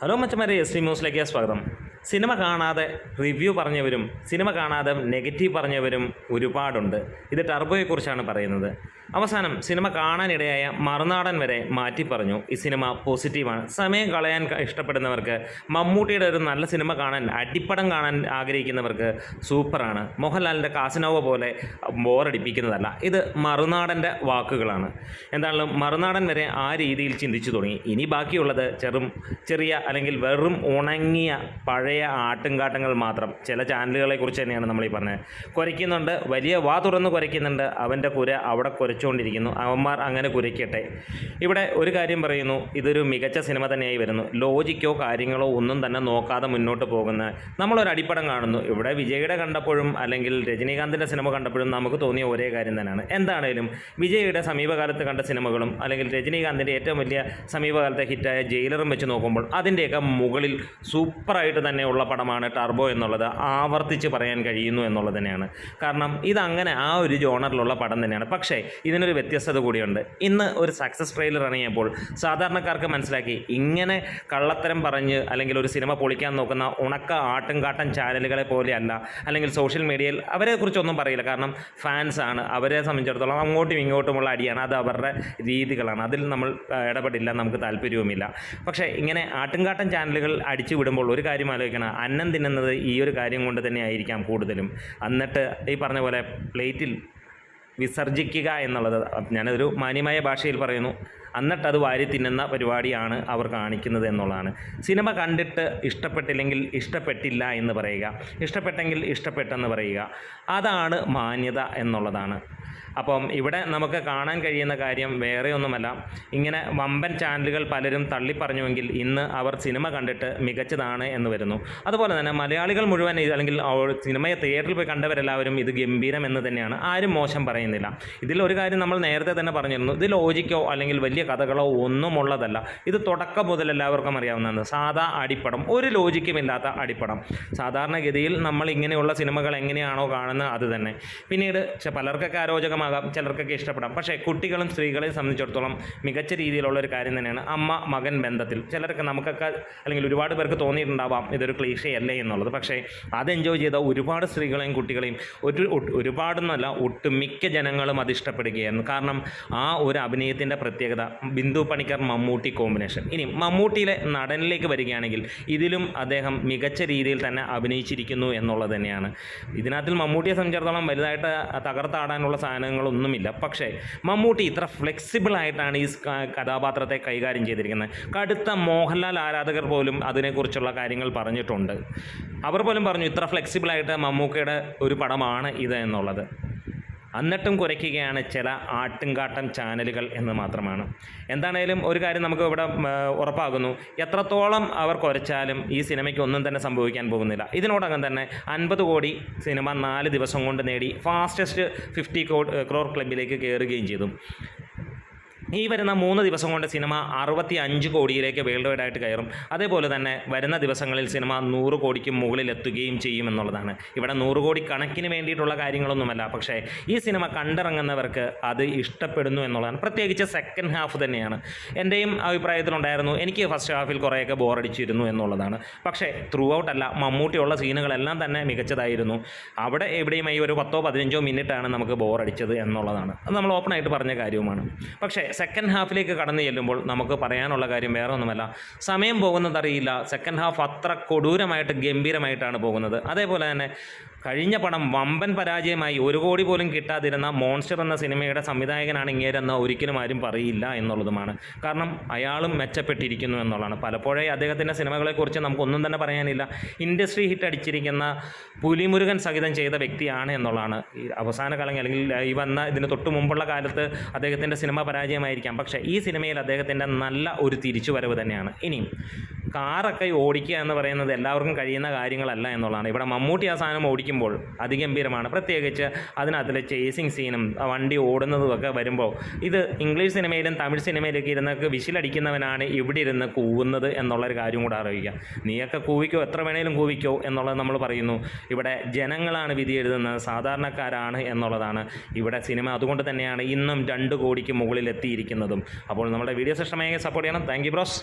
Hello മച്ചന്മാരെ, S T ന്യൂസിലേക്ക് സ്വാഗതം. സിനിമ കാണാതെ റിവ്യൂ പറഞ്ഞവരും സിനിമ കാണാതെ നെഗറ്റീവ് പറഞ്ഞവരും ഒരുപാടുണ്ട്. ഇത് ടർബോയെക്കുറിച്ചാണ് പറയുന്നത്. അവസാനം സിനിമ കാണാനിടയായ മറുനാടൻ വരെ മാറ്റി പറഞ്ഞു ഈ സിനിമ പോസിറ്റീവാണ്. സമയം കളയാൻ ഇഷ്ടപ്പെടുന്നവർക്ക്, മമ്മൂട്ടിയുടെ ഒരു നല്ല സിനിമ കാണാൻ, അടിപ്പടം കാണാൻ ആഗ്രഹിക്കുന്നവർക്ക് സൂപ്പറാണ്. മോഹൻലാലിൻ്റെ കാസിനോവ പോലെ ബോറടിപ്പിക്കുന്നതല്ല. ഇത് മറുനാടൻ്റെ വാക്കുകളാണ്. എന്തായാലും മറുനാടൻ വരെ ആ രീതിയിൽ ചിന്തിച്ചു തുടങ്ങി. ഇനി ബാക്കിയുള്ളത് ചെറിയ അല്ലെങ്കിൽ വെറും ഉണങ്ങിയ പഴയ ആട്ടുംകാട്ടങ്ങൾ മാത്രം. ചില ചാനലുകളെക്കുറിച്ച് തന്നെയാണ് നമ്മളീ പറഞ്ഞത്. കുരയ്ക്കുന്നുണ്ട്, വലിയ വാ തുറന്ന് കുരയ്ക്കുന്നുണ്ട്. അവൻ്റെ കുര അവിടെ കുരച്ചുകൊണ്ടിരിക്കുന്നു. അവന്മാർ അങ്ങനെ കുരയ്ക്കട്ടെ. ഇവിടെ ഒരു കാര്യം പറയുന്നു, ഇതൊരു മികച്ച സിനിമ തന്നെയായി വരുന്നു. ലോജിക്കോ കാര്യങ്ങളോ ഒന്നും തന്നെ നോക്കാതെ മുന്നോട്ട് പോകുന്ന നമ്മളൊരു അടിപ്പടം കാണുന്നു. ഇവിടെ വിജയുടെ കണ്ടപ്പോഴും അല്ലെങ്കിൽ രജനീകാന്തിൻ്റെ സിനിമ കണ്ടപ്പോഴും നമുക്ക് തോന്നിയ ഒരേ കാര്യം തന്നെയാണ്. എന്താണേലും വിജയുടെ സമീപകാലത്ത് കണ്ട സിനിമകളും അല്ലെങ്കിൽ രജനീകാന്തിൻ്റെ ഏറ്റവും വലിയ സമീപകാലത്തെ ഹിറ്റായ ജയിലറും വെച്ച് നോക്കുമ്പോൾ അതിൻ്റെയൊക്കെ മുകളിൽ സൂപ്പറായിട്ട് തന്നെയുള്ള പടമാണ് ടർബോ എന്നുള്ളത് ആവർത്തിച്ച് പറയാൻ കഴിയുന്നു എന്നുള്ളത് തന്നെയാണ്. കാരണം ഇതങ്ങനെ ആ ഒരു ജോണറിലുള്ള പടം തന്നെയാണ്. പക്ഷേ ഇതിനൊരു വ്യത്യസ്തത കൂടിയുണ്ട്. ഇന്ന് ഒരു സക്സസ് ട്രെയിലർ ഇറങ്ങിയപ്പോൾ സാധാരണക്കാർക്ക് മനസ്സിലാക്കി, ഇങ്ങനെ കള്ളത്തരം പറഞ്ഞ് അല്ലെങ്കിൽ ഒരു സിനിമ പൊളിക്കാൻ നോക്കുന്ന ഉണക്ക ആട്ടുംകാട്ടൻ ചാനലുകളെ പോലെയല്ല, അല്ലെങ്കിൽ സോഷ്യൽ മീഡിയയിൽ അവരെക്കുറിച്ചൊന്നും പറയില്ല. കാരണം ഫാൻസാണ്, അവരെ സംബന്ധിച്ചിടത്തോളം അങ്ങോട്ടും ഇങ്ങോട്ടുമുള്ള അടിയാണ്. അത് അവരുടെ രീതികളാണ്, അതിൽ നമ്മൾ ഇടപെടില്ല, നമുക്ക് താല്പര്യവുമില്ല. പക്ഷേ ഇങ്ങനെ ആട്ടുംകാട്ടൻ ചാനലുകൾ അടിച്ചു വിടുമ്പോൾ ഒരു കാര്യം ആലോചിക്കണം, അന്നം തിന്നുന്നത് ഈ ഒരു കാര്യം കൊണ്ട് തന്നെ ആയിരിക്കാം കൂടുതലും. എന്നിട്ട് ഈ പറഞ്ഞ പോലെ പ്ലേറ്റിൽ വിസർജിക്കുക എന്നുള്ളത്, ഞാനതൊരു മാന്യമായ ഭാഷയിൽ പറയുന്നു, എന്നിട്ടത് വാരി തിന്നുന്ന പരിപാടിയാണ് അവർ കാണിക്കുന്നത് എന്നുള്ളതാണ്. സിനിമ കണ്ടിട്ട് ഇഷ്ടപ്പെട്ടില്ലെങ്കിൽ ഇഷ്ടപ്പെട്ടില്ല എന്ന് പറയുക, ഇഷ്ടപ്പെട്ടെങ്കിൽ ഇഷ്ടപ്പെട്ടെന്ന് പറയുക, അതാണ് മാന്യത എന്നുള്ളതാണ്. അപ്പം ഇവിടെ നമുക്ക് കാണാൻ കഴിയുന്ന കാര്യം വേറെ ഒന്നുമല്ല. ഇങ്ങനെ വമ്പൻ ചാനലുകൾ പലരും തള്ളിപ്പറഞ്ഞുവെങ്കിൽ ഇന്ന് അവർ സിനിമ കണ്ടിട്ട് മികച്ചതാണ് എന്ന് വരുന്നു. അതുപോലെ തന്നെ മലയാളികൾ മുഴുവൻ അല്ലെങ്കിൽ സിനിമയെ തിയേറ്ററിൽ പോയി കണ്ടവരെല്ലാവരും ഇത് ഗംഭീരം എന്ന് തന്നെയാണ്, ആരും മോശം പറയുന്നില്ല. ഇതിലൊരു കാര്യം നമ്മൾ നേരത്തെ തന്നെ പറഞ്ഞിരുന്നു, ഇത് ലോജിക്കോ അല്ലെങ്കിൽ വലിയ കഥകളോ ഒന്നുമുള്ളതല്ല. ഇത് തുടക്കം മുതൽ എല്ലാവർക്കും അറിയാവുന്നതാണ്. സാധാ അടിപ്പടം, ഒരു ലോജിക്കുമില്ലാത്ത അടിപ്പടം. സാധാരണഗതിയിൽ നമ്മൾ ഇങ്ങനെയുള്ള സിനിമകൾ എങ്ങനെയാണോ കാണുന്നത് അത് തന്നെ. പിന്നീട് പലർക്കൊക്കെ അരോചകമാകാം, ചിലർക്കൊക്കെ ഇഷ്ടപ്പെടാം. പക്ഷേ കുട്ടികളും സ്ത്രീകളെയും സംബന്ധിച്ചിടത്തോളം മികച്ച രീതിയിലുള്ള ഒരു കാര്യം തന്നെയാണ് അമ്മ മകൻ ബന്ധത്തിൽ. ചിലർക്ക് നമുക്കൊക്കെ അല്ലെങ്കിൽ ഒരുപാട് പേർക്ക് തോന്നിയിട്ടുണ്ടാവാം ഇതൊരു ക്ലീഷേ അല്ലേ എന്നുള്ളത്. പക്ഷേ അത് എൻജോയ് ചെയ്ത ഒരുപാട് സ്ത്രീകളെയും കുട്ടികളെയും ഒരുപാടെന്നല്ല ഒട്ടുമിക്ക ജനങ്ങളും അത് ഇഷ്ടപ്പെടുകയായിരുന്നു. കാരണം ആ ഒരു അഭിനയത്തിൻ്റെ പ്രത്യേകത, ബിന്ദു പണിക്കർ മമ്മൂട്ടി കോമ്പിനേഷൻ. ഇനി മമ്മൂട്ടിയിലെ നടനിലേക്ക് വരികയാണെങ്കിൽ ഇതിലും അദ്ദേഹം മികച്ച രീതിയിൽ തന്നെ അഭിനയിച്ചിരിക്കുന്നു എന്നുള്ളത് തന്നെയാണ്. ഇതിനകത്തിൽ മമ്മൂട്ടിയെ സംബന്ധിച്ചിടത്തോളം വലുതായിട്ട് തകർത്താടാനുള്ള സാധനങ്ങളൊന്നുമില്ല. പക്ഷേ മമ്മൂട്ടി ഇത്ര ഫ്ലെക്സിബിളായിട്ടാണ് ഈ കഥാപാത്രത്തെ കൈകാര്യം ചെയ്തിരിക്കുന്നത്. കടുത്ത മോഹൻലാൽ ആരാധകർ പോലും അതിനെക്കുറിച്ചുള്ള കാര്യങ്ങൾ പറഞ്ഞിട്ടുണ്ട്. അവർ പോലും പറഞ്ഞു ഇത്ര ഫ്ലെക്സിബിളായിട്ട് മമ്മൂക്കയുടെ ഒരു പടമാണ് ഇത് എന്നുള്ളത്. എന്നിട്ടും കുറയ്ക്കുകയാണ് ചില ആട്ടുംകാട്ടം ചാനലുകൾ എന്ന് മാത്രമാണ്. എന്താണേലും ഒരു കാര്യം നമുക്ക് ഇവിടെ ഉറപ്പാകുന്നു, എത്രത്തോളം അവർ കുറച്ചാലും ഈ സിനിമയ്ക്ക് ഒന്നും തന്നെ സംഭവിക്കാൻ പോകുന്നില്ല. ഇതിനോടകം തന്നെ 50 കോടി സിനിമ 4 ദിവസം കൊണ്ട് നേടി ഫാസ്റ്റസ്റ്റ് 50 crore ക്ലബിലേക്ക് കയറുകയും ചെയ്തു. ഈ വരുന്ന 3 ദിവസം കൊണ്ട് സിനിമ 65 കോടിയിലേക്ക് വേൾഡ് വൈഡ് ആയിട്ട് കയറും. അതേപോലെ തന്നെ വരുന്ന ദിവസങ്ങളിൽ സിനിമ 100 കോടിക്ക് മുകളിൽ എത്തുകയും ചെയ്യുമെന്നുള്ളതാണ്. ഇവിടെ 100 കോടി കണക്കിന് വേണ്ടിയിട്ടുള്ള കാര്യങ്ങളൊന്നുമല്ല. പക്ഷേ ഈ സിനിമ കണ്ടിറങ്ങുന്നവർക്ക് അത് ഇഷ്ടപ്പെടുന്നു എന്നുള്ളതാണ്. പ്രത്യേകിച്ച് സെക്കൻഡ് ഹാഫ് തന്നെയാണ് എൻ്റെയും അഭിപ്രായത്തിലുണ്ടായിരുന്നു. എനിക്ക് ഫസ്റ്റ് ഹാഫിൽ കുറേയൊക്കെ ബോറടിച്ചിരുന്നു എന്നുള്ളതാണ്. പക്ഷേ ത്രൂ ഔട്ട് അല്ല, മമ്മൂട്ടിയുള്ള സീനുകളെല്ലാം തന്നെ മികച്ചതായിരുന്നു. അവിടെ എവിടെയുമായി ഒരു 10-15 മിനിറ്റാണ് നമുക്ക് ബോറടിച്ചത് എന്നുള്ളതാണ്. അത് നമ്മൾ ഓപ്പണായിട്ട് പറഞ്ഞ കാര്യവുമാണ്. പക്ഷേ സെക്കൻഡ് ഹാഫിലേക്ക് കടന്നു ചെല്ലുമ്പോൾ നമുക്ക് പറയാനുള്ള കാര്യം വേറെ ഒന്നുമല്ല, സമയം പോകുന്നതറിയില്ല. സെക്കൻഡ് ഹാഫ് അത്ര കൊടൂരമായിട്ട് ഗംഭീരമായിട്ടാണ് പോകുന്നത്. അതേപോലെ തന്നെ കഴിഞ്ഞ പടം വമ്പൻ പരാജയമായി 1 കോടി പോലും കിട്ടാതിരുന്ന മോൺസ്റ്റർ എന്ന സിനിമയുടെ സംവിധായകനാണ് ഇങ്ങേരെന്ന് ഒരിക്കലും ആരും പറയില്ല എന്നുള്ളതുമാണ്. കാരണം അയാളും മെച്ചപ്പെട്ടിരിക്കുന്നു എന്നുള്ളതാണ്. പലപ്പോഴേ അദ്ദേഹത്തിൻ്റെ സിനിമകളെക്കുറിച്ച് നമുക്കൊന്നും തന്നെ പറയാനില്ല. ഇൻഡസ്ട്രി ഹിറ്റ് അടിച്ചിരിക്കുന്ന പുലിമുരുകൻ സഹിതം ചെയ്ത വ്യക്തിയാണ് എന്നുള്ളതാണ്. ഈ അവസാന കാലം അല്ലെങ്കിൽ ഈ വന്ന ഇതിന് തൊട്ട് മുമ്പുള്ള കാലത്ത് അദ്ദേഹത്തിൻ്റെ സിനിമ പരാജയമായിരിക്കാം. പക്ഷേ ഈ സിനിമയിൽ അദ്ദേഹത്തിൻ്റെ നല്ല ഒരു തിരിച്ചുവരവ് തന്നെയാണ്. ഇനിയും കാറൊക്കെ ഓടിക്കുക എന്ന് പറയുന്നത് എല്ലാവർക്കും കഴിയുന്ന കാര്യങ്ങളല്ല എന്നുള്ളതാണ്. ഇവിടെ മമ്മൂട്ടി ആ സാധനം ഓടിക്കുമ്പോൾ അതിഗംഭീരമാണ്. പ്രത്യേകിച്ച് അതിനകത്തിലെ ചേസിങ് സീനും വണ്ടി ഓടുന്നതുമൊക്കെ വരുമ്പോൾ ഇത് ഇംഗ്ലീഷ് സിനിമയിലും തമിഴ് സിനിമയിലൊക്കെ ഇരുന്ന് വിസിലടിക്കുന്നവനാണ് ഇവിടെ ഇരുന്ന് കൂവുന്നത് എന്നുള്ളൊരു കാര്യം കൂടെ അറിയിക്കുക. നീയൊക്കെ കൂവിക്കോ, എത്ര വേണേലും കൂവിക്കോ എന്നുള്ളത് നമ്മൾ പറയുന്നു. ഇവിടെ ജനങ്ങളാണ് വിധി എഴുതുന്നത്, സാധാരണക്കാരാണ് എന്നുള്ളതാണ് ഇവിടെ സിനിമ. അതുകൊണ്ട് തന്നെയാണ് ഇന്നും 2 കോടിക്ക് മുകളിൽ എത്തിയിരിക്കുന്നതും. അപ്പോൾ നമ്മുടെ വീഡിയോസ് ഇഷ്ടമായി സപ്പോർട്ട് ചെയ്യണം. Thank you bros.